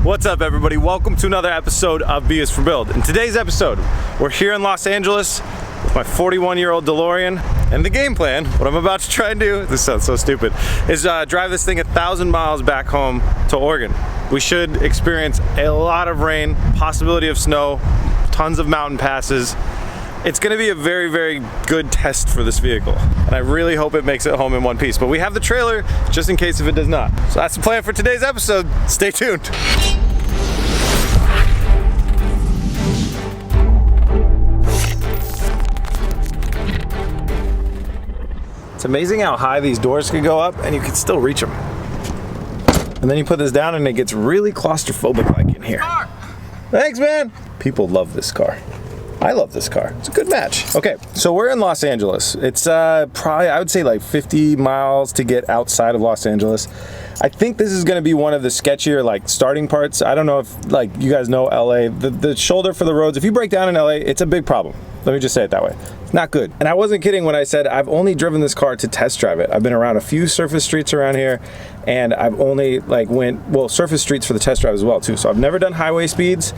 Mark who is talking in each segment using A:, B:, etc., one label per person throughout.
A: What's up, everybody? Welcome to another episode of B is for Build. In today's episode, we're here in Los Angeles with my 41-year-old DeLorean, and the game plan, what I'm about to try and do, this sounds so stupid, is drive this thing 1,000 miles back home to Oregon. We should experience a lot of rain, possibility of snow, tons of mountain passes. It's gonna be a very, very good test for this vehicle, and I really hope it makes it home in one piece. But we have the trailer just in case if it does not. So that's the plan for today's episode. Stay tuned. It's amazing how high these doors could go up and you can still reach them. And then you put this down and it gets really claustrophobic like in here. Thanks, man. People love this car. I love this car. It's a good match. Okay, so we're in Los Angeles. It's probably, I would say, like 50 miles to get outside of Los Angeles. I think this is gonna be one of the sketchier like starting parts. I don't know if like you guys know LA, the shoulder for the roads, if you break down in LA, it's a big problem. Let me just say it that way. It's not good. And I wasn't kidding when I said I've only driven this car to test drive it. I've been around a few surface streets around here, and I've only like surface streets for the test drive as well too. So I've never done highway speeds.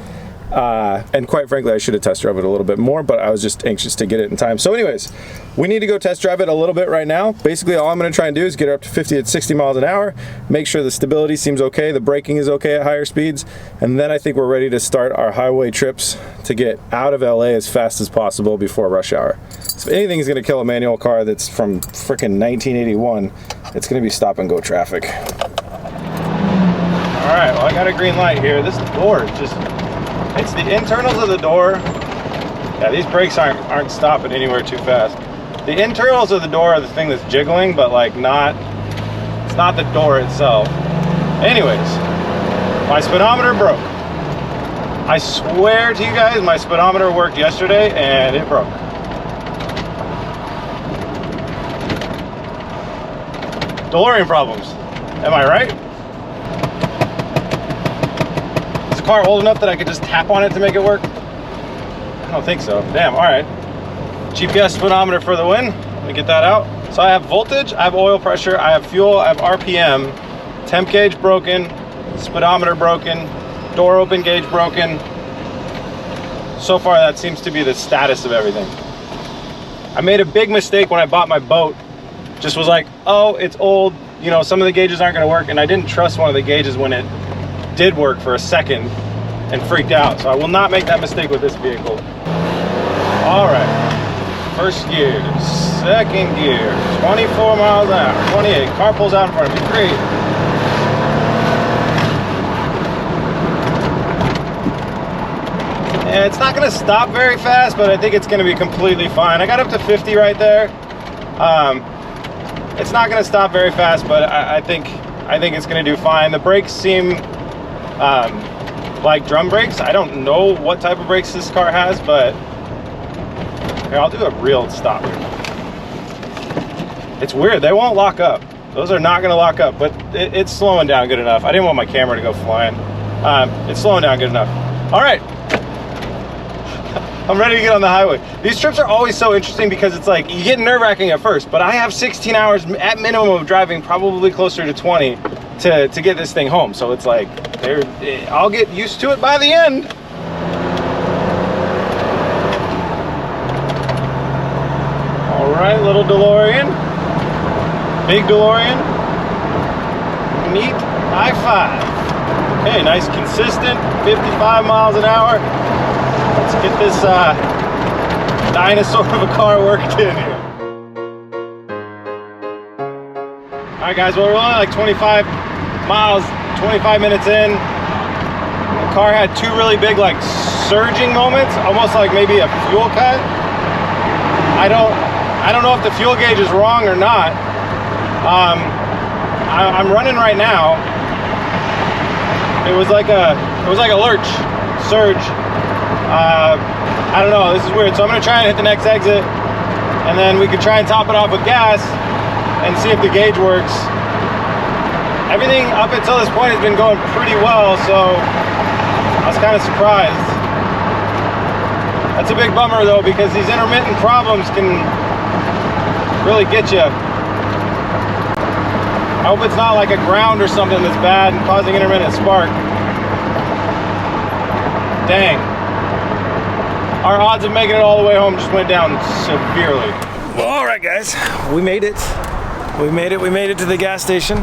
A: And quite frankly, I should have test drive it a little bit more, but I was just anxious to get it in time. So anyways, we need to go test drive it a little bit right now. Basically, all I'm going to try and do is get her up to 50 to 60 miles an hour, make sure the stability seems okay, the braking is okay at higher speeds, and then I think we're ready to start our highway trips to get out of LA as fast as possible before rush hour. So if anything is going to kill a manual car that's from frickin' 1981, it's going to be stop and go traffic. All right, well, I got a green light here. This door is just... It's the internals of the door. Yeah, these brakes aren't stopping anywhere too fast. The internals of the door are the thing that's jiggling, but like it's not the door itself. Anyways, my speedometer broke. I swear to you guys, my speedometer worked yesterday and it broke. DeLorean problems. Am I right? Car old enough that I could just tap on it to make it work? I don't think so. Damn, all right. GPS speedometer for the win. Let me get that out. So I have voltage, I have oil pressure, I have fuel, I have RPM, temp gauge broken, speedometer broken, door open gauge broken. So far, that seems to be the status of everything. I made a big mistake when I bought my boat. Just was like, oh, it's old. You know, some of the gauges aren't gonna work, and I didn't trust one of the gauges when it did work for a second and freaked out. So I will not make that mistake with this vehicle. All right, first gear, second gear, 24 miles an hour, 28, car pulls out in front of me, great. And it's not gonna stop very fast, but I think it's gonna be completely fine. I got up to 50 right there. It's not gonna stop very fast, but I think it's gonna do fine. The brakes seem like drum brakes. I don't know what type of brakes this car has, but here, I'll do a real stop. It's weird, they won't lock up. Those are not gonna lock up, but it's slowing down good enough. I didn't want my camera to go flying. It's slowing down good enough. All right, I'm ready to get on the highway. These trips are always so interesting because it's like, you get nerve-wracking at first, but I have 16 hours at minimum of driving, probably closer to 20 to get this thing home. So it's like, I'll get used to it by the end. All right, little DeLorean, big DeLorean, neat, high five. Okay, nice consistent 55 miles an hour. Let's get this dinosaur of a car worked in here. All right, guys, well, we're only like 25 miles, 25 minutes in. The car had two really big like surging moments, almost like maybe a fuel cut. I don't know if the fuel gauge is wrong or not. I'm running right now. It was like a lurch, surge. I don't know, this is weird. So I'm gonna try and hit the next exit, and then we could try and top it off with gas and see if the gauge works. Everything up until this point has been going pretty well, so I was kind of surprised. That's a big bummer though, because these intermittent problems can really get you. I hope it's not like a ground or something that's bad and causing intermittent spark. Dang. Our odds of making it all the way home just went down severely. Well, all right, guys, we made it. We made it to the gas station.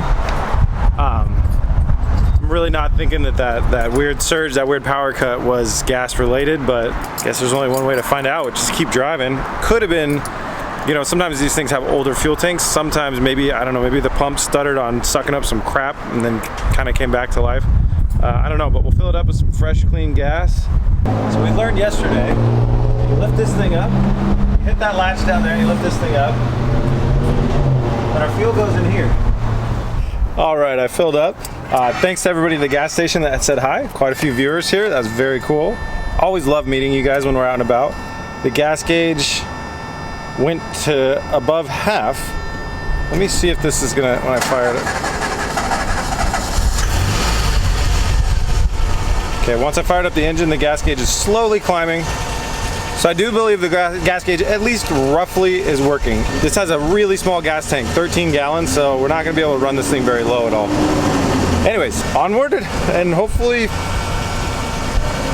A: I'm really not thinking that weird surge, that weird power cut was gas related, but I guess there's only one way to find out, which is keep driving. Could have been, you know, sometimes these things have older fuel tanks. Sometimes maybe, I don't know, maybe the pump stuttered on sucking up some crap and then kind of came back to life. I don't know, but we'll fill it up with some fresh, clean gas. So we learned yesterday, you lift this thing up, you hit that latch down there, and you lift this thing up, and our fuel goes in here. All right, I filled up. Thanks to everybody at the gas station that said hi. Quite a few viewers here. That was very cool. Always love meeting you guys when we're out and about. The gas gauge went to above half. Let me see if this is gonna, when I fire it. Okay, once I fired up the engine, the gas gauge is slowly climbing. So I do believe the gas gauge, at least roughly, is working. This has a really small gas tank, 13 gallons, so we're not gonna be able to run this thing very low at all. Anyways, onward and hopefully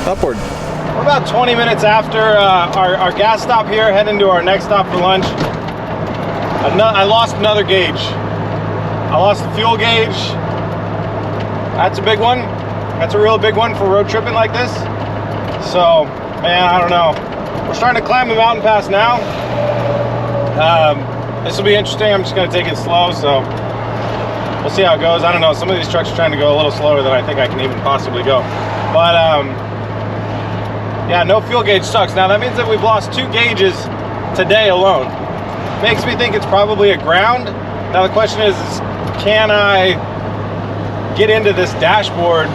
A: upward. We're about 20 minutes after our gas stop here, heading to our next stop for lunch. I lost another gauge. I lost the fuel gauge. That's a big one. That's a real big one for road tripping like this. So, man, I don't know. We're starting to climb the mountain pass now. This will be interesting. I'm just gonna take it slow, so we'll see how it goes. I don't know, some of these trucks are trying to go a little slower than I think I can even possibly go. But yeah, no fuel gauge sucks. Now that means that we've lost 2 gauges today alone. Makes me think it's probably a ground. Now the question is can I get into this dashboard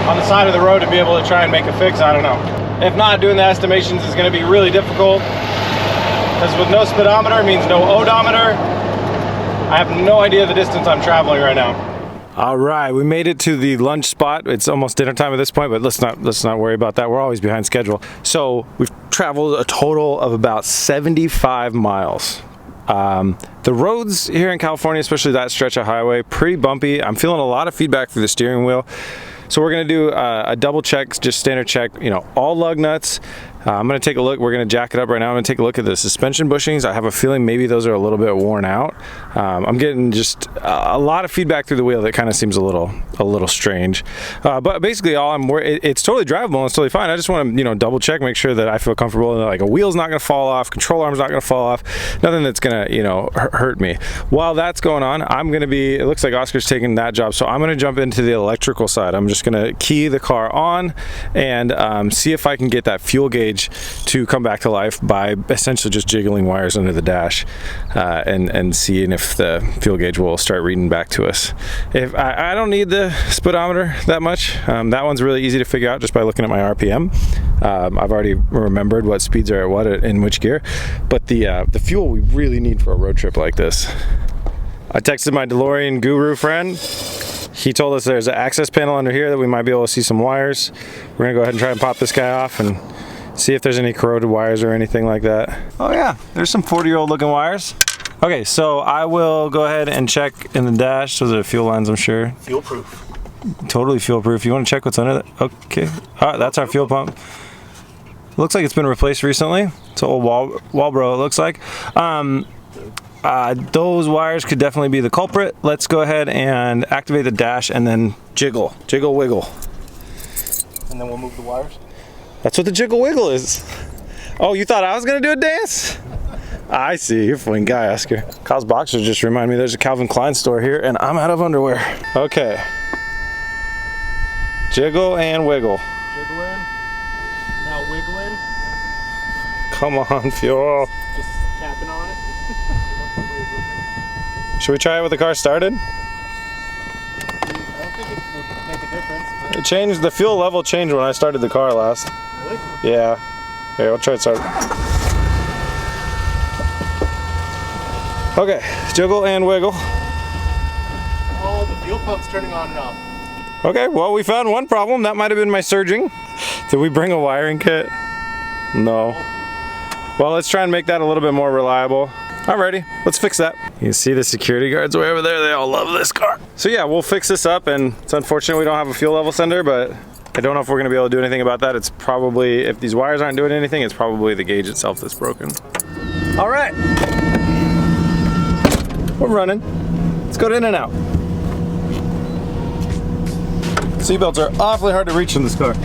A: on the side of the road to be able to try and make a fix? I don't know. If not, doing the estimations is going to be really difficult, because with no speedometer means no odometer. I have no idea the distance I'm traveling right now. All right, we made it to the lunch spot. It's almost dinner time at this point, but let's not worry about that. We're always behind schedule. So we've traveled a total of about 75 miles. The roads here in California, especially that stretch of highway, pretty bumpy. I'm feeling a lot of feedback through the steering wheel. So we're gonna do a double check, just standard check, you know, all lug nuts. I'm gonna take a look, we're gonna jack it up right now. I'm gonna take a look at the suspension bushings. I have a feeling maybe those are a little bit worn out. I'm getting just a lot of feedback through the wheel that kind of seems a little strange. But basically it's totally drivable and it's totally fine. I just wanna, you know, double check, make sure that I feel comfortable and that, like, a wheel's not gonna fall off, control arm's not gonna fall off, nothing that's gonna, you know, hurt me. While that's going on, it looks like Oscar's taking that job, so I'm gonna jump into the electrical side. I'm just gonna key the car on and see if I can get that fuel gauge to come back to life by essentially just jiggling wires under the dash and seeing if the fuel gauge will start reading back to us. If I don't need the speedometer that much, that one's really easy to figure out just by looking at my RPM. I've already remembered what speeds are at what in which gear, but the fuel we really need for a road trip like this. I texted my DeLorean guru friend. He told us there's an access panel under here that we might be able to see some wires. We're gonna go ahead and try and pop this guy off and see if there's any corroded wires or anything like that. Oh yeah, there's some 40-year-old looking wires. Okay, so I will go ahead and check in the dash. Those are fuel lines, I'm sure.
B: Fuel proof.
A: Totally fuel proof. You want to check what's under it? Okay. That's our fuel pump. Looks like it's been replaced recently. It's an old Walbro, it looks like. Those wires could definitely be the culprit. Let's go ahead and activate the dash and then jiggle, wiggle.
B: And then we'll move the wires?
A: That's what the jiggle wiggle is. Oh, you thought I was gonna do a dance? I see, you're a fun guy, Oscar. Kyle's boxers just remind me there's a Calvin Klein store here and I'm out of underwear. Okay. Jiggle and wiggle.
B: Jiggling. Now wiggling.
A: Come on, fuel.
B: Just tapping on it.
A: Should we try it with the car started?
B: I don't think it would make a difference. But...
A: It changed, the fuel level changed when I started the car last.
B: Really?
A: Yeah. Here, we'll try it start. Okay, jiggle and wiggle.
B: Oh, the fuel pump's turning on and off.
A: Okay, well, we found one problem. That might have been my surging. Did we bring a wiring kit? No. Well, let's try and make that a little bit more reliable. Alrighty, let's fix that. You can see the security guards way over there. They all love this car. So yeah, we'll fix this up, and it's unfortunate we don't have a fuel level sender, but I don't know if we're gonna be able to do anything about that. It's probably, if these wires aren't doing anything, it's probably the gauge itself that's broken. All right, we're running. Let's go to In-N-Out. Seatbelts are awfully hard to reach in this car.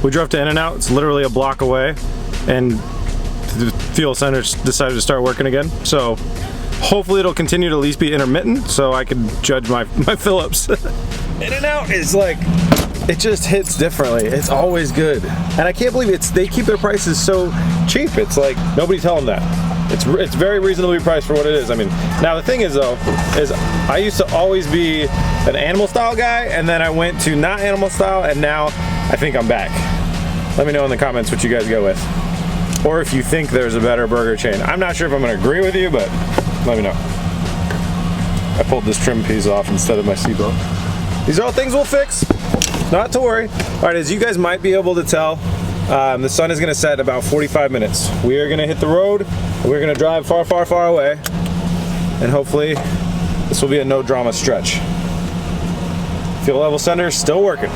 A: We drove to In-N-Out, it's literally a block away, and the fuel center decided to start working again. So hopefully it'll continue to at least be intermittent so I can judge my fill-ups. In-N-Out is like, it just hits differently. It's always good. And I can't believe they keep their prices so cheap. It's like, nobody tell them that. It's very reasonably priced for what it is. I mean, now the thing is though, is I used to always be an animal style guy, and then I went to not animal style, and now I think I'm back. Let me know in the comments what you guys go with. Or if you think there's a better burger chain. I'm not sure if I'm gonna agree with you, but let me know. I pulled this trim piece off instead of my seatbelt. These are all things we'll fix, not to worry. All right, as you guys might be able to tell, the sun is gonna set in about 45 minutes. We are gonna hit the road, and we're gonna drive far, far, far away, and hopefully this will be a no drama stretch. Fuel level sender still working.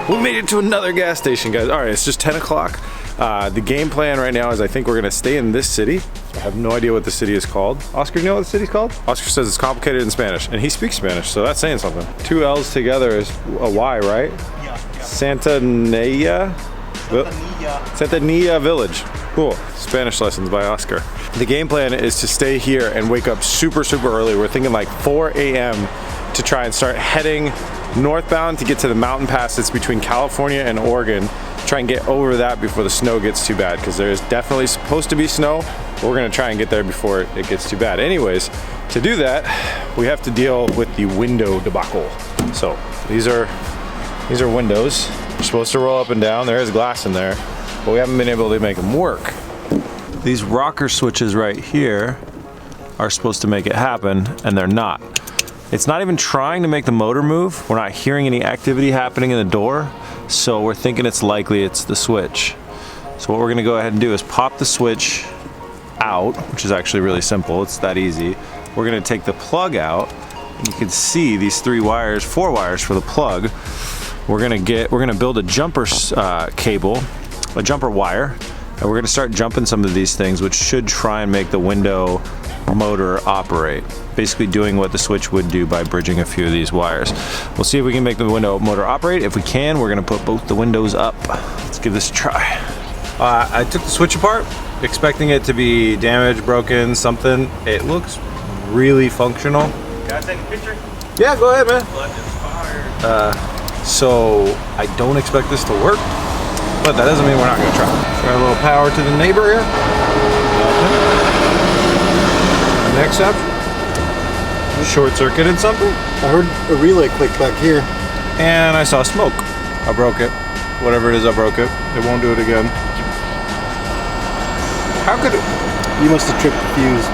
A: We made it to another gas station, guys. All right, it's just 10 o'clock. The game plan right now is I think we're gonna stay in this city. I have no idea what the city is called. Oscar, you know what the city's called? Oscar says it's complicated in Spanish, and he speaks Spanish, so that's saying something. Two L's together is a Y, right? Yeah. Santa Nia? Santa Nia Village. Cool. Spanish lessons by Oscar. The game plan is to stay here and wake up super, super early. We're thinking like 4 a.m. to try and start heading northbound to get to the mountain pass that's between California and Oregon. Try and get over that before the snow gets too bad, because there is definitely supposed to be snow. But we're gonna try and get there before it gets too bad. Anyways, to do that, we have to deal with the window debacle. So these are windows. They're supposed to roll up and down. There is glass in there, but we haven't been able to make them work. These rocker switches right here are supposed to make it happen, and they're not. It's not even trying to make the motor move. We're not hearing any activity happening in the door, so we're thinking it's likely it's the switch. So what we're gonna go ahead and do is pop the switch out, which is actually really simple. It's that easy. We're gonna take the plug out, and you can see these four wires for the plug. We're gonna build a jumper cable, a jumper wire, and we're gonna start jumping some of these things, which should try and make the window motor operate. Basically doing what the switch would do by bridging a few of these wires. We'll see if we can make the window motor operate. If we can, we're gonna put both the windows up. Let's give this a try. I took the switch apart, expecting it to be damaged, broken, something. It looks really functional.
B: Can I take a picture?
A: Yeah, go ahead, man.
B: Blood is fired.
A: So I don't expect this to work, but that doesn't mean we're not gonna try. Try a little power to the neighbor here. Next up, short-circuited something.
C: I heard a relay click back here.
A: And I saw smoke. I broke it. Whatever it is, I broke it. It won't do it again. How could it?
C: You must have tripped the fuse.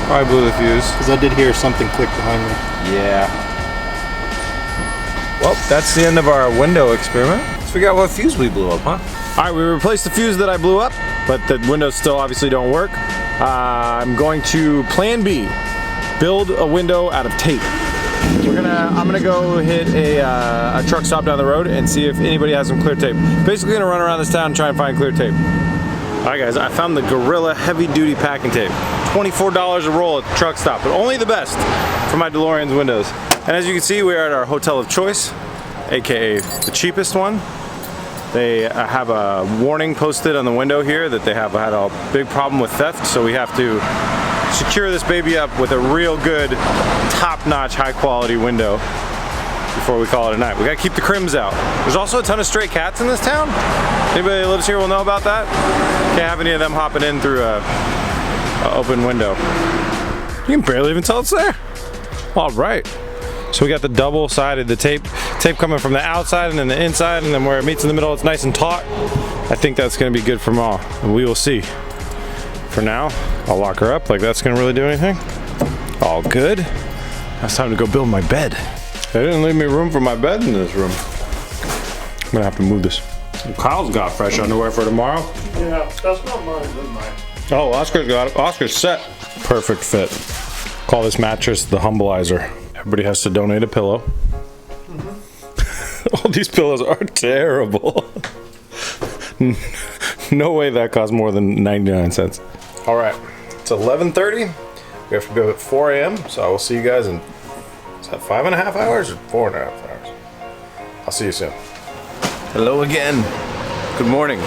A: Probably blew the fuse.
C: Because I did hear something click behind me.
A: Yeah. Well, that's the end of our window experiment. Let's figure out what fuse we blew up, huh? All right, we replaced the fuse that I blew up, but the windows still obviously don't work. I'm going to plan B, build a window out of tape. I'm gonna go hit a truck stop down the road and see if anybody has some clear tape. Basically gonna run around this town and try and find clear tape. All right guys, I found the Gorilla heavy duty packing tape. $24 a roll at the truck stop, but only the best for my DeLorean's windows. And as you can see, we are at our hotel of choice, AKA the cheapest one. They have a warning posted on the window here that they have had a big problem with theft, so we have to secure this baby up with a real good, top-notch, high-quality window before we call it a night. We gotta keep the crims out. There's also a ton of stray cats in this town. Anybody that lives here will know about that. Can't have any of them hopping in through a open window. You can barely even tell it's there. All right. So we got the double-sided, the tape coming from the outside and then the inside, and then where it meets in the middle, it's nice and taut. I think that's gonna be good for Ma, and we will see. For now, I'll lock her up, like that's gonna really do anything. All good. Now it's time to go build my bed. They didn't leave me room for my bed in this room. I'm gonna have to move this. Kyle's got fresh underwear for tomorrow.
B: Yeah, that's not mine, that's mine.
A: Oh, Oscar's got it. Oscar's set. Perfect fit. Call this mattress the Humbleizer. Everybody has to donate a pillow. All these pillows are terrible. No way that costs more than 99 cents. All right, it's 11:30. We have to go at 4 a.m. So I will see you guys in, is that 5.5 hours or 4.5 hours? I'll see you soon. Hello again. Good morning.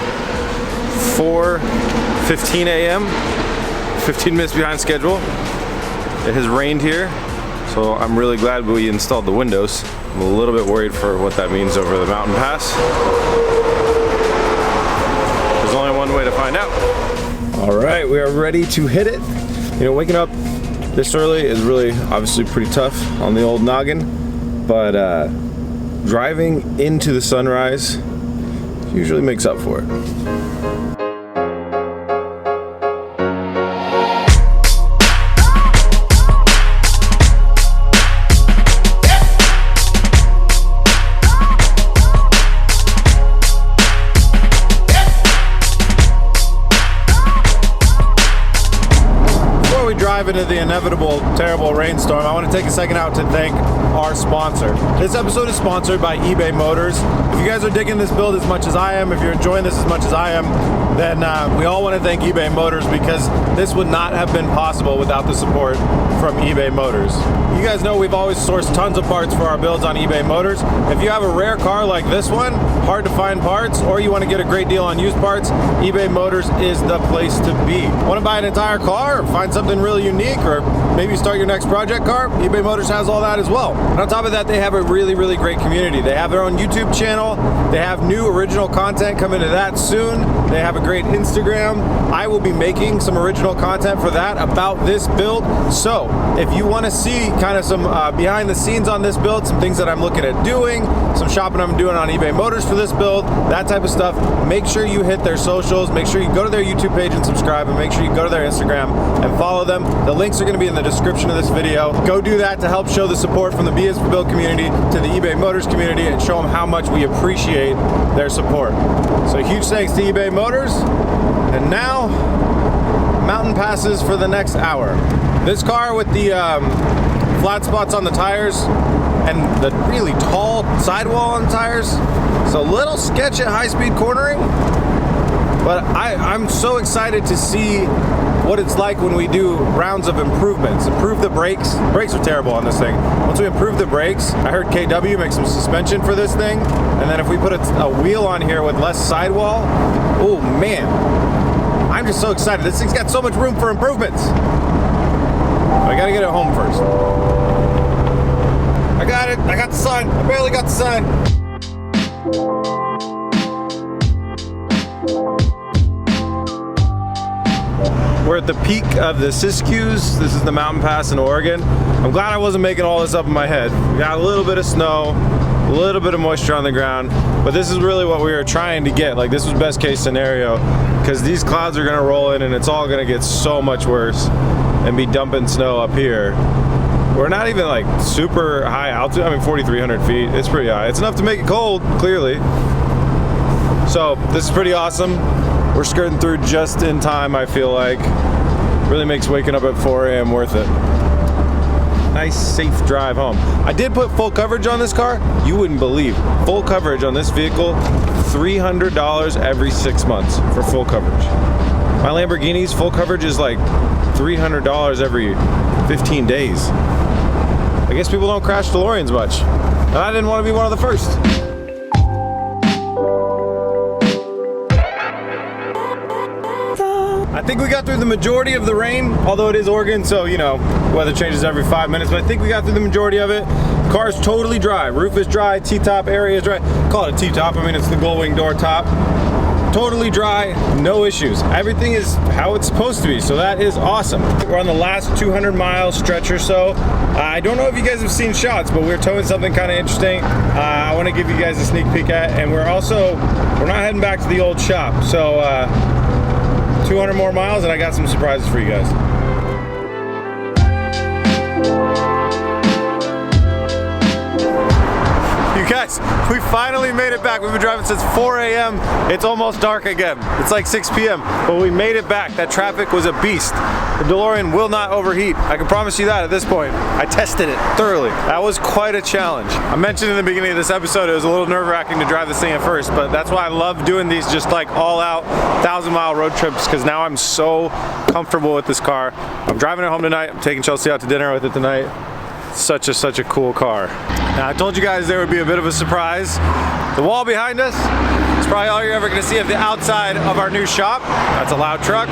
A: 4:15 a.m. 15 minutes behind schedule. It has rained here, so I'm really glad we installed the windows. I'm a little bit worried for what that means over the mountain pass. There's only one way to find out. All right, we are ready to hit it. You know, waking up this early is really obviously pretty tough on the old noggin, but driving into the sunrise usually makes up for it. Dive into the inevitable terrible rainstorm, I want to take a second out to thank our sponsor. This episode is sponsored by eBay Motors. If you guys are digging this build as much as I am, if you're enjoying this as much as I am, then we all want to thank eBay Motors, because this would not have been possible without the support from eBay Motors. You guys know we've always sourced tons of parts for our builds on eBay Motors. If you have a rare car like this one, hard to find parts, or you want to get a great deal on used parts, eBay Motors is the place to be. Want to buy an entire car or find something really unique, or maybe start your next project car? eBay Motors has all that as well. And on top of that, they have a really great community. They have their own YouTube channel. They have new original content coming to that soon. They have a great Instagram. I will be making some original content for that about this build. So if you want to see kind of some behind the scenes on this build, some things that I'm looking at doing, some shopping I'm doing on eBay Motors for this build, that type of stuff, make sure you hit their socials. Make sure you go to their YouTube page and subscribe, and make sure you go to their Instagram and follow them. The links are going to be in the description of this video. Go do that to help show the support from the B is for Build community to the eBay Motors community, and show them how much we appreciate their support. So huge thanks to eBay Motors. And now, mountain passes for the next hour. This car with the flat spots on the tires and the really tall sidewall on the tires, it's a little sketch at high-speed cornering, but I'm so excited to see what it's like when we do rounds of improvements. Improve the brakes. Brakes are terrible on this thing. Once we improve the brakes, I heard KW make some suspension for this thing, and then if we put a wheel on here with less sidewall, oh man, I'm just so excited. This thing's got so much room for improvements. I gotta get it home first. I got it. I got the sign. I barely got the sign. We're at the peak of the Siskiyous. This is the mountain pass in Oregon. I'm glad I wasn't making all this up in my head. We got a little bit of snow, a little bit of moisture on the ground, but this is really what we were trying to get. Like, this was best case scenario, because these clouds are gonna roll in and it's all gonna get so much worse and be dumping snow up here. We're not even like super high altitude. I mean, 4,300 feet. It's pretty high. It's enough to make it cold, clearly. So this is pretty awesome. We're skirting through just in time, I feel like. Really makes waking up at 4 a.m. worth it. Nice, safe drive home. I did put full coverage on this car. You wouldn't believe. Full coverage on this vehicle, $300 every 6 months for full coverage. My Lamborghini's full coverage is like $300 every 15 days. I guess people don't crash DeLoreans much. And I didn't want to be one of the first. I think we got through the majority of the rain, although it is Oregon, so you know, weather changes every 5 minutes, but I think we got through the majority of it. Car's totally dry. Roof is dry, T-top area is dry. Call it a T-top, I mean it's the gull wing door top. Totally dry, no issues. Everything is how it's supposed to be, so that is awesome. We're on the last 200-mile stretch or so. I don't know if you guys have seen shots, but we're towing something kind of interesting. I want to give you guys a sneak peek at, and we're not heading back to the old shop, so 200 more miles and I got some surprises for you guys. Okay, Guys, we finally made it back. We've been driving since 4 a.m. It's almost dark again. It's like 6 p.m. But we made it back. That traffic was a beast. The DeLorean will not overheat. I can promise you that at this point. I tested it thoroughly. That was quite a challenge. I mentioned in the beginning of this episode it was a little nerve-wracking to drive this thing at first, but that's why I love doing these just like all-out 1,000-mile road trips, because now I'm so comfortable with this car. I'm driving it home tonight. I'm taking Chelsea out to dinner with it tonight. Such a cool car. Now I told you guys there would be a bit of a surprise. The wall behind us is probably all you're ever gonna see of the outside of our new shop. That's a loud truck.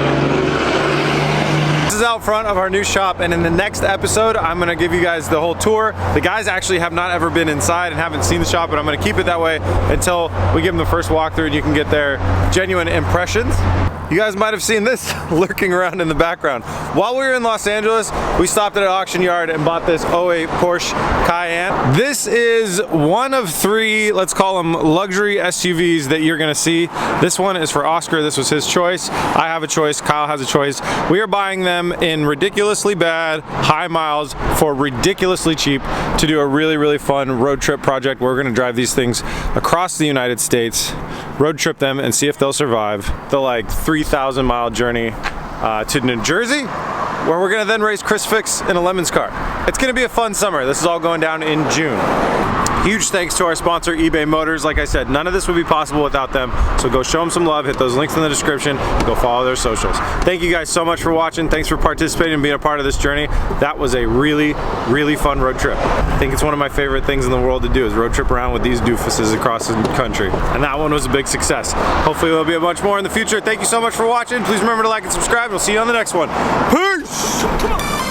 A: This is out front of our new shop, and in the next episode I'm gonna give you guys the whole tour. The guys actually have not ever been inside and haven't seen the shop, but I'm gonna keep it that way until we give them the first walkthrough and you can get their genuine impressions. You guys might have seen this lurking around in the background. While we were in Los Angeles, we stopped at an auction yard and bought this 08 Porsche Cayenne. This is one of 3, let's call them luxury SUVs that you're gonna see. This one is for Oscar. This was his choice. I have a choice. Kyle has a choice. We are buying them in ridiculously bad, high miles for ridiculously cheap to do a really fun road trip project. We're gonna drive these things across the United States, road trip them, and see if they'll survive the like 3,000-mile journey to New Jersey, where we're gonna then race Chris Fix in a Lemons car. It's gonna be a fun summer. This is all going down in June. Huge thanks to our sponsor, eBay Motors. Like I said, none of this would be possible without them. So go show them some love, hit those links in the description, and go follow their socials. Thank you guys so much for watching. Thanks for participating and being a part of this journey. That was a really fun road trip. I think it's one of my favorite things in the world to do is road trip around with these doofuses across the country. And that one was a big success. Hopefully there'll be a bunch more in the future. Thank you so much for watching. Please remember to like and subscribe. We'll see you on the next one. Peace!